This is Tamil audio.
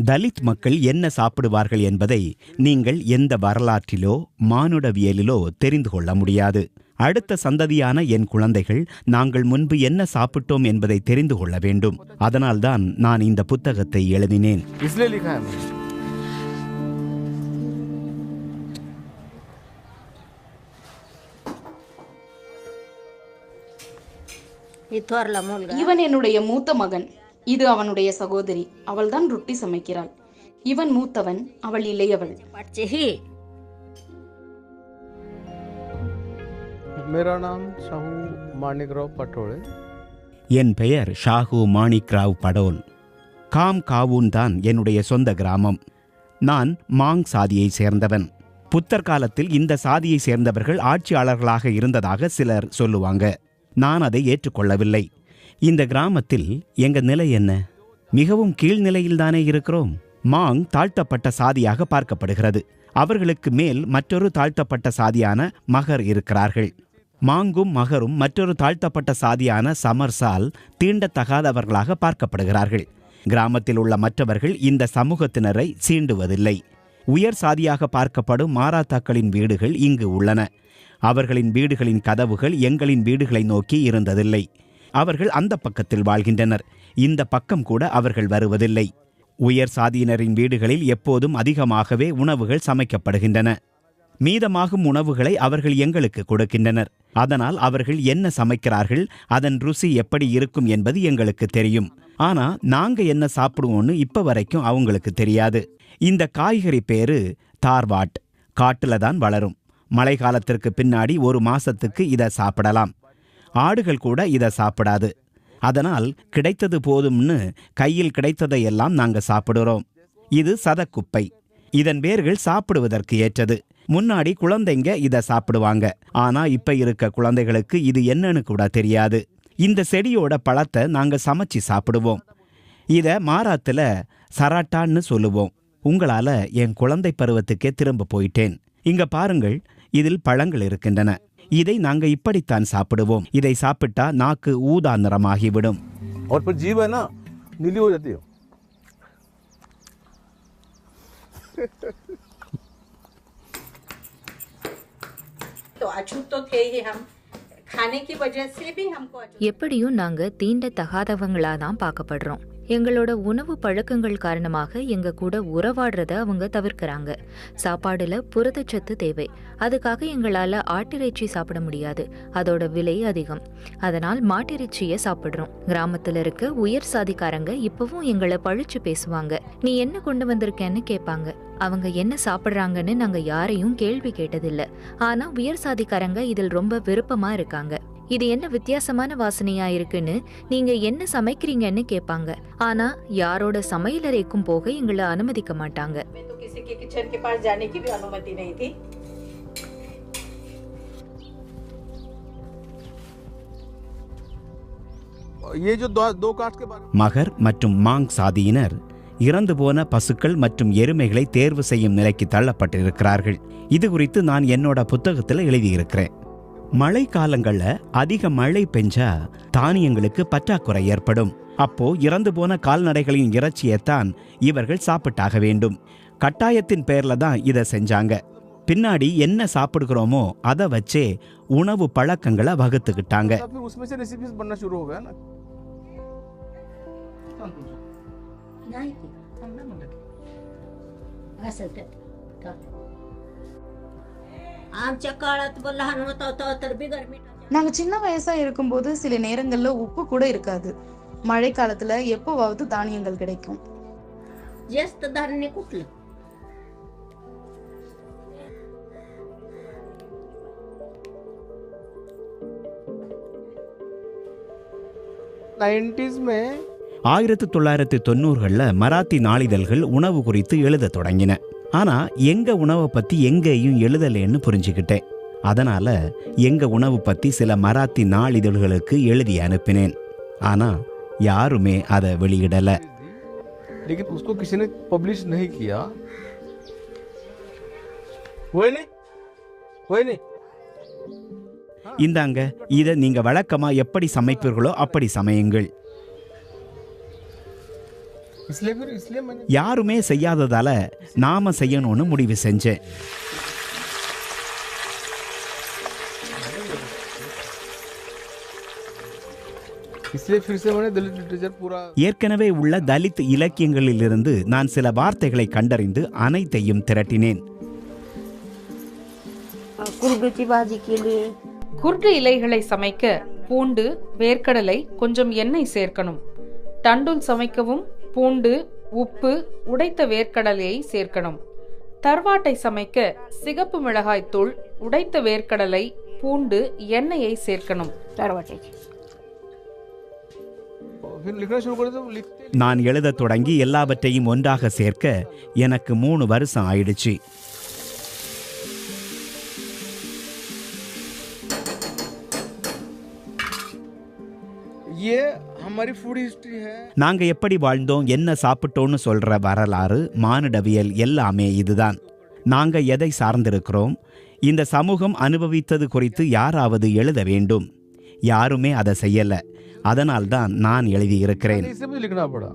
தலித் மக்கள் என்ன சாப்பிடுவார்கள் என்பதை நீங்கள் எந்த வரலாற்றிலோ மானுடவியலிலோ தெரிந்து கொள்ள முடியாது. அடுத்த சந்ததியான என் குழந்தைகள் நாங்கள் முன்பு என்ன சாப்பிட்டோம் என்பதை தெரிந்து கொள்ள வேண்டும். அதனால்தான் நான் இந்த புத்தகத்தை எழுதினேன். இவன் என்னுடைய மூத்த மகன், இது அவனுடைய சகோதரி. அவள்தான் ரொட்டி சமைக்கிறாள். இவன் மூத்தவன், அவள் இளையவள். என் பெயர் ஷாஹு மாணிக்ராவ் படோல். காம் காவூன் தான் என்னுடைய சொந்த கிராமம். நான் மாங் சாதியை சேர்ந்தவன். புத்தர் காலத்தில் இந்த சாதியை சேர்ந்தவர்கள் ஆட்சியாளர்களாக இருந்ததாக சிலர் சொல்லுவாங்க. நான் அதை ஏற்றுக்கொள்ளவில்லை. இந்த கிராமத்தில் எங்க நிலை என்ன? மிகவும் கீழ்நிலையில்தானே இருக்கிறோம். மாங் தாழ்த்தப்பட்ட சாதியாக பார்க்கப்படுகிறது. அவர்களுக்கு மேல் மற்றொரு தாழ்த்தப்பட்ட சாதியான மகர் இருக்கிறார்கள். மாங்கும் மகரும் மற்றொரு தாழ்த்தப்பட்ட சாதியான சமர்சால் தீண்டத்தகாதவர்களாக பார்க்கப்படுகிறார்கள். கிராமத்தில் உள்ள மற்றவர்கள் இந்த சமூகத்தினரை சீண்டுவதில்லை. உயர் சாதியாக பார்க்கப்படும் மாராத்தாக்களின் வீடுகள் இங்கு உள்ளன. அவர்களின் வீடுகளின் கதவுகள் எங்களின் வீடுகளை நோக்கி இருந்ததில்லை. அவர்கள் அந்த பக்கத்தில் வாழ்கின்றனர். இந்த பக்கம் கூட அவர்கள் வருவதில்லை. உயர் சாதியினரின் வீடுகளில் எப்போதும் அதிகமாகவே உணவுகள் சமைக்கப்படுகின்றன. மீதமாகும் உணவுகளை அவர்கள் எங்களுக்கு கொடுக்கின்றனர். அதனால் அவர்கள் என்ன சமைக்கிறார்கள், அதன் ருசி எப்படி இருக்கும் என்பது எங்களுக்கு தெரியும். ஆனா நாங்க என்ன சாப்பிடுவோம்னு இப்ப வரைக்கும் அவங்களுக்கு தெரியாது. இந்த காய்கறி பேரு தார்வாட். காட்டுல தான் வளரும். மழை காலத்திற்கு பின்னாடி 1 மாசத்துக்கு இதை சாப்பிடலாம். ஆடுகள் கூட இதை சாப்பிடாது. அதனால் கிடைத்தது போதும்னு கையில் கிடைத்ததையெல்லாம் நாங்க சாப்பிடுறோம். இது சதக்குப்பை. இதன் வேர்கள் சாப்பிடுவதற்கு ஏற்றது. முன்னாடி குழந்தைங்க இதை சாப்பிடுவாங்க. ஆனா இப்ப இருக்க குழந்தைகளுக்கு இது என்னன்னு கூட தெரியாது. இந்த செடியோட பழத்தை நாங்க சமைச்சு சாப்பிடுவோம். இத மாராத்துல சராட்டான்னு சொல்லுவோம். உங்களால என் குழந்தை பருவத்துக்கே திரும்ப போயிட்டேன். இங்க பாருங்கள், இதில் பழங்கள் இருக்கின்றன. இதை நாங்க இப்படித்தான் சாப்பிடுவோம். இதை சாப்பிட்டா நாக்கு ஊதா நிறமாகிவிடும். எப்படியும் நாங்க தீண்டத்தகாதவங்களா தான் பார்க்கப்படுறோம். எங்களோட உணவு பழக்கங்கள் காரணமாக எங்க கூட உறவாடுறத அவங்க தவிர்க்கிறாங்க. சாப்பாடுல புரதச்சத்து தேவை. அதுக்காக எங்களால ஆட்டிறைச்சி சாப்பிட முடியாது. அதோட விலை அதிகம். அதனால் மாட்டிறைச்சியை சாப்பிடுறோம். கிராமத்துல இருக்க உயர் சாதிக்காரங்க இப்பவும் எங்களை பழிச்சு பேசுவாங்க. நீ என்ன கொண்டு வந்திருக்கேன்னு கேட்பாங்க. அவங்க என்ன சாப்பிடுறாங்கன்னு நாங்க யாரையும் கேள்வி கேட்டதில்ல. ஆனா உயர் சாதிக்காரங்க இதில் ரொம்ப விருப்பமா இருக்காங்க. இது என்ன வித்தியாசமான வாசனையா இருக்குன்னு, நீங்க என்ன சமைக்கிறீங்கன்னு கேட்பாங்க. ஆனா யாரோட சமையலறைக்கும் போக எங்களை அனுமதிக்க மாட்டாங்க. மகர் மற்றும் மாங் சாதியினர் இறந்து போன பசுக்கள் மற்றும் எருமைகளை தேர்வு செய்யும் நிலைக்கு தள்ளப்பட்டிருக்கிறார்கள். இது குறித்து நான் என்னோட புத்தகத்தில் எழுதியிருக்கிறேன். மழை காலங்கள்ல அதிக மழை பெஞ்சா தானியங்களுக்கு பற்றாக்குறை ஏற்படும். அப்போ இறந்து போன கால்நடைகளின் இறைச்சியைத்தான் இவர்கள் சாப்பிட்டாக வேண்டும். கட்டாயத்தின் பேர்ல தான் இதை செஞ்சாங்க. பின்னாடி என்ன சாப்பிடுகிறோமோ அதை வச்சே உணவு பழக்கங்களை வகுத்துக்கிட்டாங்க. நாங்க சின்ன வயசா இருக்கும்போது சில நேரங்கள்ல உப்பு கூட இருக்காது. மழை காலத்துல எப்போவாவது தானியங்கள் கிடைக்கும். में 1990களில் மராத்தி நாளிதழ்கள் உணவு குறித்து எழுத தொடங்கின. ஆனா எங்க உணவை பத்தி எங்கேயும் எழுதலேன்னு புரிஞ்சுக்கிட்டேன். அதனால எங்க உணவு பத்தி சில மராத்தி நாளிதழ்களுக்கு எழுதி அனுப்பினேன். ஆனா யாருமே அதை வெளியிடல. இந்தாங்க, இதை நீங்க வழக்கமா எப்படி சமைப்பீர்களோ அப்படி சமையுங்கள். इसलिए मैंने யாருமே செய்யாததால நாம செய்யணும்னு முடிவு செஞ்சேன். इसलिए फिर से मैंने दलित लिटरेचर पूरा ஏற்கனவே உள்ள தலித் இலக்கியங்களிலிருந்து நான் சில வார்த்தைகளை கண்டறிந்து அனைத்தையும் திரட்டினேன். कुरडूची भाजी केली. குர்டு இலைகளை சமைக்க பூண்டு, வேர்க்கடலை, கொஞ்சம் எண்ணெய் சேர்க்கணும். டண்டுல் சமைக்கவும் பூண்டு, உப்பு, உடைத்த வேர்க்கடலையை சேர்க்கணும். தர்வாட்டை சமைக்க சிகப்பு மிளகாய் தூள், உடைத்த வேர்க்கடலை, பூண்டு, எண்ணெயை சேர்க்கணும். तरवाट्याची. फिर लिखना शुरू कर दो. लिखते நான் எழுதத் தொடங்கி எல்லாவற்றையும் ஒன்றாக சேர்க்க எனக்கு 3 வருஷம் ஆயிடுச்சு. ये हमारी फूड हिस्ट्री है. நாங்க எப்படி வாழ்ந்தோம், என்ன சாப்பிட்டோன்னு சொல்ற வரலாறு, மானுடவியல் எல்லாமே இதுதான். நாங்க எதை சார்ந்திருக்கிறோம், இந்த சமூகம் அனுபவித்தது குறித்து யாராவது எழுத வேண்டும். யாருமே அதை செய்யல. அதனால்தான் நான் எழுதியிருக்கிறேன். इसे मुझे लिखना पड़ा.